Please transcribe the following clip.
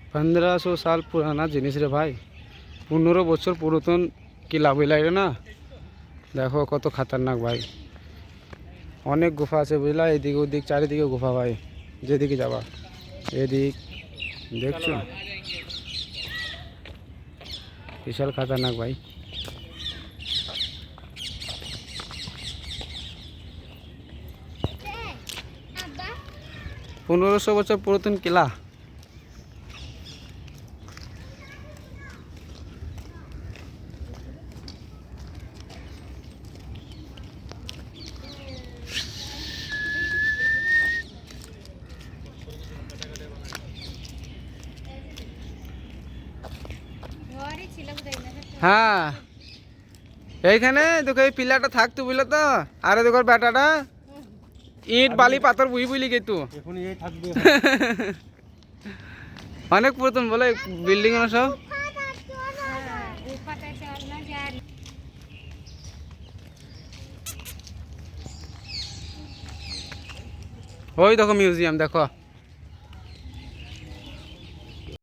1500 साल पुराना जिनिस रे भाई 15 বছর পুরাতন কিলা বইলাই না দেখো কত খতরনাক ভাই অনেক গুফা আছে বুঝলা এদিক ওদিক চারিদিকে গুফা ভাই যেদিকে যাবা এদিক দেখছো বিশাল খতরনাক ভাই 1500 বছর পুরাতন কিলা হ্যাঁ এইখানে দেখো এই পিলাটা থাকতো বুঝলে তো আরে দেখো বেটাটা ইট বালি পাথর বুই বুইলি গেতু এখন এই থাকবে অনেক পুরাতন বলে বিল্ডিং এর সব ওই দেখো মিউজিয়াম দেখো